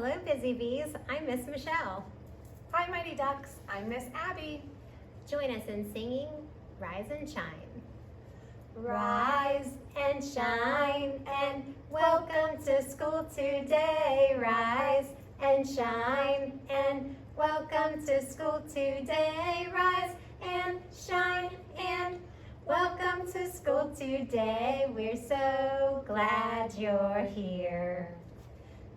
Hello, Busy Bees. I'm Miss Michelle. Hi, Mighty Ducks. I'm Miss Abby. Join us in singing Rise and Shine. Rise and shine and welcome to school today. Rise and shine and welcome to school today. Rise and shine and welcome to school today. We're so glad you're here.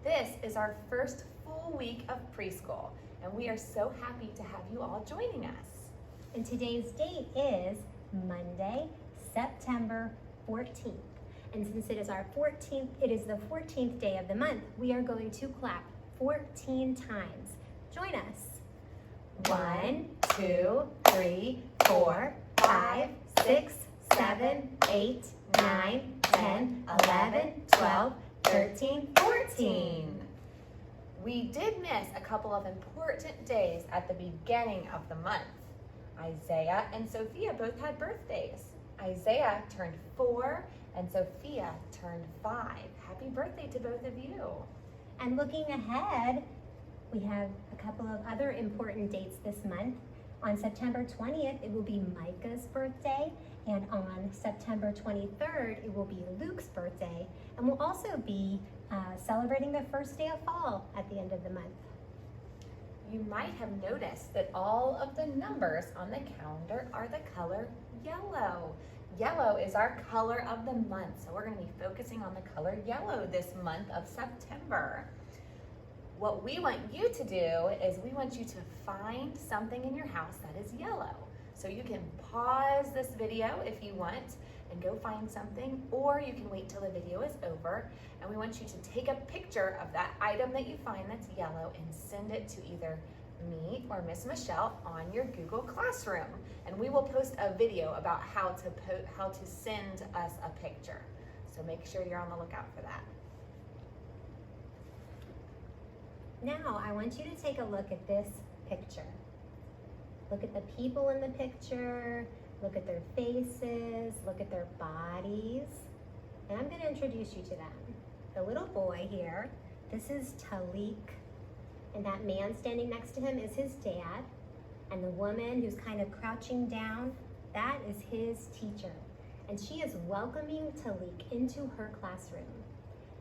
This is our first full week of preschool, and we are so happy to have you all joining us. And today's date is Monday, September 14th. And since it is the 14th day of the month, we are going to clap 14 times. Join us. 1, 2, 3, 4, 5, 6, 7, 8, 9, 10, 11, 12, 13, 14. We did miss a couple of important days at the beginning of the month. Isaiah and Sophia both had birthdays. Isaiah turned 4 and Sophia turned 5. Happy birthday to both of you. And looking ahead, we have a couple of other important dates this month. On September 20th, it will be Micah's birthday, and on September 23rd, it will be Luke's birthday, and we'll also be celebrating the first day of fall at the end of the month. You might have noticed that all of the numbers on the calendar are the color yellow. Yellow is our color of the month, so we're going to be focusing on the color yellow this month of September. What we want you to do is we want you to find something in your house that is yellow. So you can pause this video if you want and go find something, or you can wait till the video is over, and we want you to take a picture of that item that you find that's yellow and send it to either me or Miss Michelle on your Google Classroom, and we will post a video about how to send us a picture. So make sure you're on the lookout for that. Now, I want you to take a look at this picture. Look at the people in the picture, look at their faces, look at their bodies, and I'm going to introduce you to them. The little boy here, this is Talik, and that man standing next to him is his dad, and the woman who's kind of crouching down, that is his teacher, and she is welcoming Talik into her classroom.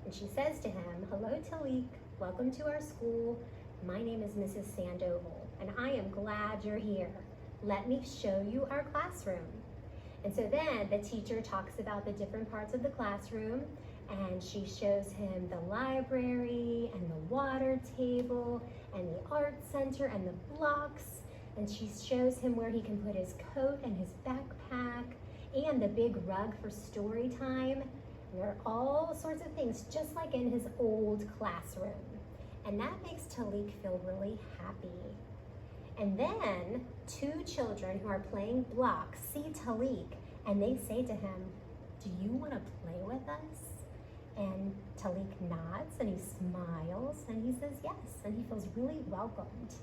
And she says to him, "Hello, Talik. Welcome to our school. My name is Mrs. Sandoval, and I am glad you're here. Let me show you our classroom." And so then the teacher talks about the different parts of the classroom, and she shows him the library and the water table and the art center and the blocks, and she shows him where he can put his coat and his backpack and the big rug for story time. And there are all sorts of things just like in his old classroom. And that makes Talik feel really happy. And then 2 children who are playing blocks see Talik, and they say to him, "Do you want to play with us?" And Talik nods and he smiles and he says yes, and he feels really welcomed.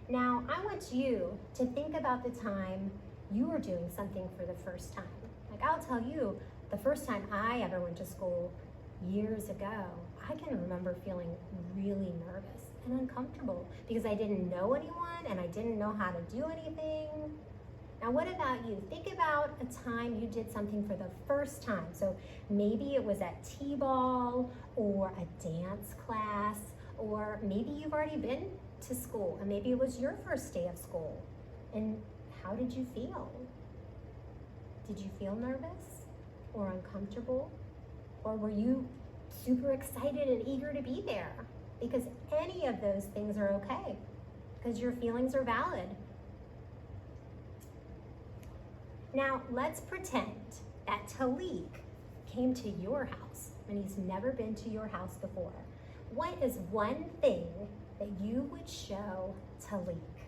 Now, I want you to think about the time you were doing something for the first time. Like, I'll tell you, the first time I ever went to school years ago, I can remember feeling really nervous and uncomfortable because I didn't know anyone and I didn't know how to do anything. Now, what about you? Think about a time you did something for the first time. So maybe it was at T-ball or a dance class, or maybe you've already been to school and maybe it was your first day of school. And how did you feel? Did you feel nervous or uncomfortable? Or were you super excited and eager to be there? Because any of those things are okay, because your feelings are valid. Now, let's pretend that Talik came to your house and he's never been to your house before. What is one thing that you would show Talik?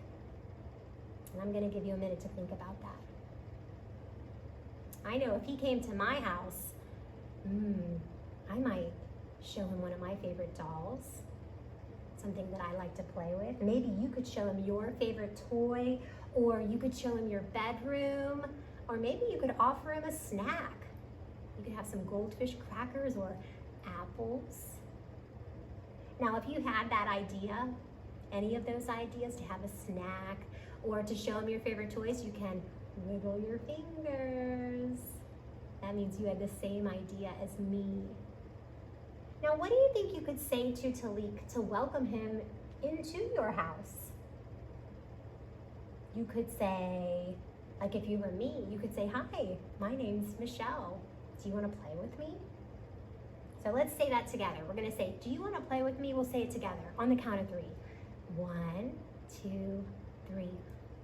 And I'm going to give you a minute to think about that. I know if he came to my house, I might show him one of my favorite dolls, something that I like to play with. Maybe you could show him your favorite toy, or you could show him your bedroom, or maybe you could offer him a snack. You could have some goldfish crackers or apples. Now, if you had that idea, any of those ideas to have a snack or to show them your favorite toys, you can wiggle your fingers. That means you had the same idea as me. Now, what do you think you could say to Talik to welcome him into your house? You could say, like if you were me, you could say, "Hi, my name's Michelle. Do you want to play with me?" So let's say that together. We're gonna say, "Do you want to play with me?" We'll say it together on the count of 3. 1, 2, 3.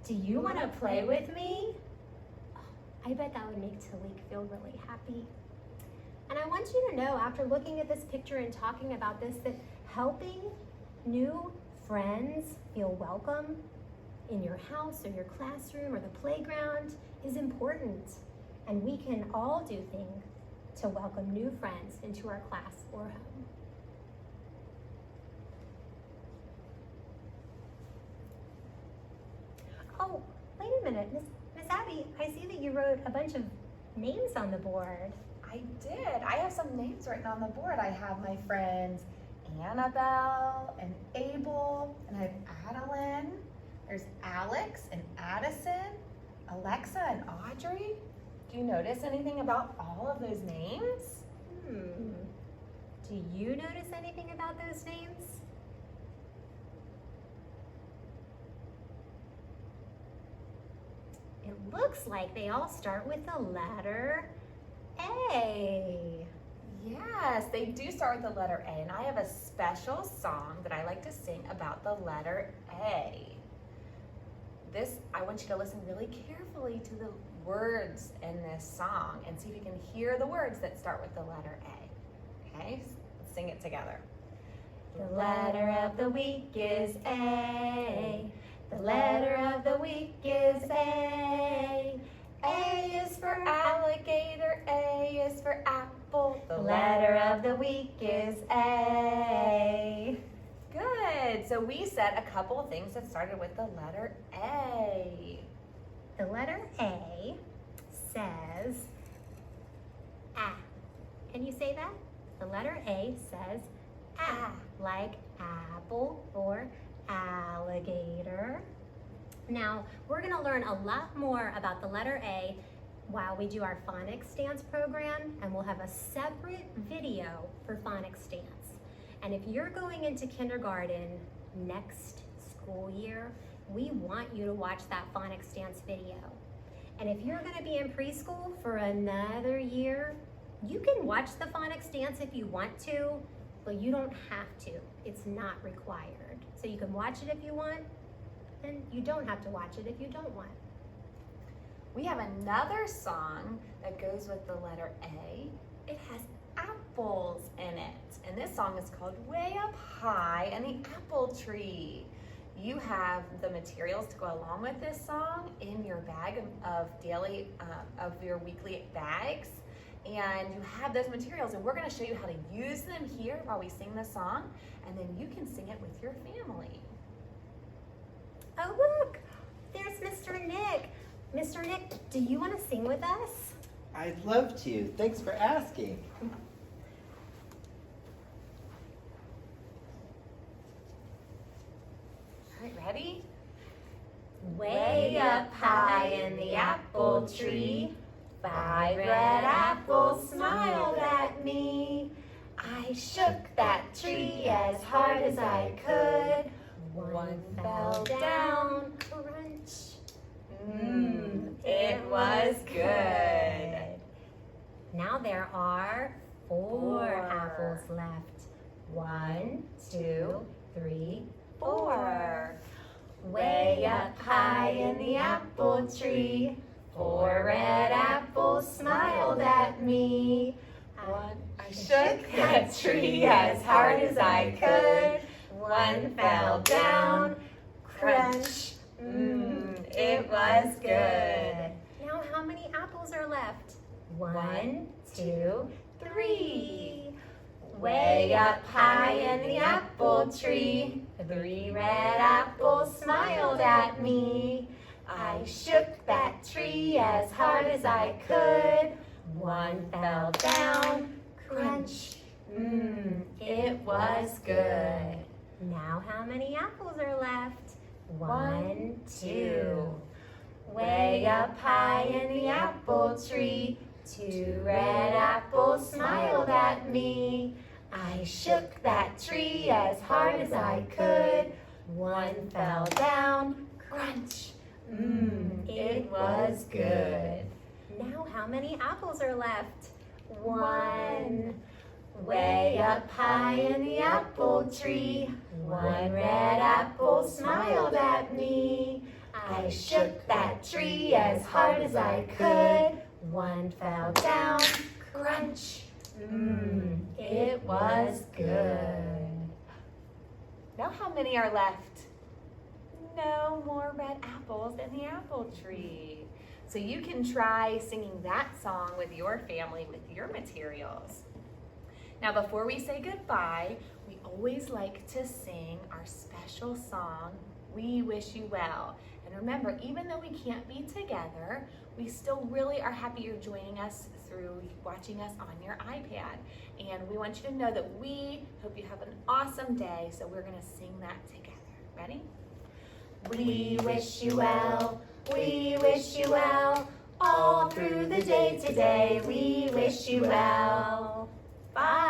Do you want to play with me? Oh, I bet that would make Talik feel really happy. And I want you to know, after looking at this picture and talking about this, that helping new friends feel welcome in your house or your classroom or the playground is important. And we can all do things to welcome new friends into our class or home. Oh, wait a minute, Miss Abby, I see that you wrote a bunch of names on the board. I did. I have some names written on the board. I have my friends Annabelle and Abel, and I have Adeline. There's Alex and Addison, Alexa and Audrey. Do you notice anything about all of those names? Do you notice anything about those names? It looks like they all start with the letter A. Yes, they do start with the letter A, and I have a special song that I like to sing about the letter A. I want you to listen really carefully to the words in this song and see if you can hear the words that start with the letter A. Okay, let's sing it together. The letter of the week is A. The letter of the week is A. A is for alligator, A is for apple. The letter of the week is A. Good. So we said a couple of things that started with the letter A. The letter A says A. Can you say that? The letter A says A, like apple or alligator. Now, we're going to learn a lot more about the letter A while we do our phonics dance program, and we'll have a separate video for phonics dance. And if you're going into kindergarten next school year, we want you to watch that phonics dance video. And if you're going to be in preschool for another year, you can watch the phonics dance if you want to, but you don't have to. It's not required. So you can watch it if you want, and you don't have to watch it if you don't want. We have another song that goes with the letter A. It has apples in it. And this song is called Way Up High in the Apple Tree. You have the materials to go along with this song in your bag of your weekly bags. And you have those materials, and we're going to show you how to use them here while we sing the song, and then you can sing it with your family. Oh, look, there's Mr. Nick. Mr. Nick, do you want to sing with us? I'd love to. Thanks for asking. All right, ready? Way up high in the apple tree, 5 red apples smiled at me. I shook that tree as hard as I could. One fell down, crunch. It was good. Now there are 4 apples left. 1, 2, 3, 4. Way up high in the apple tree, 4 red apples smiled at me. I shook that tree as hard as I could. One fell down, crunch. It was good. Now how many apples are left? 1, 2, 3. Way up high in the apple tree, 3 red apples smiled at me. I shook that tree as hard as I could. One fell down, crunch. It was good. Now how many apples are left? 1, 2. Way up high in the apple tree, 2 red apples smiled at me. I shook that tree as hard as I could. 1 fell down, crunch. It was good. Now how many apples are left? 1. Way up high in the apple tree, 1 red apple smiled at me. I shook that tree as hard as I could. 1 fell down, crunch. It was good. Now how many are left? No more red apples in the apple tree. So you can try singing that song with your family, with your materials. Now before we say goodbye, we always like to sing our special song, We Wish You Well. And remember, even though we can't be together, we still really are happy you're joining us through watching us on your iPad. And we want you to know that we hope you have an awesome day, so we're gonna sing that together. Ready? We wish you well, we wish you well, all through the day today, we wish you well. Bye.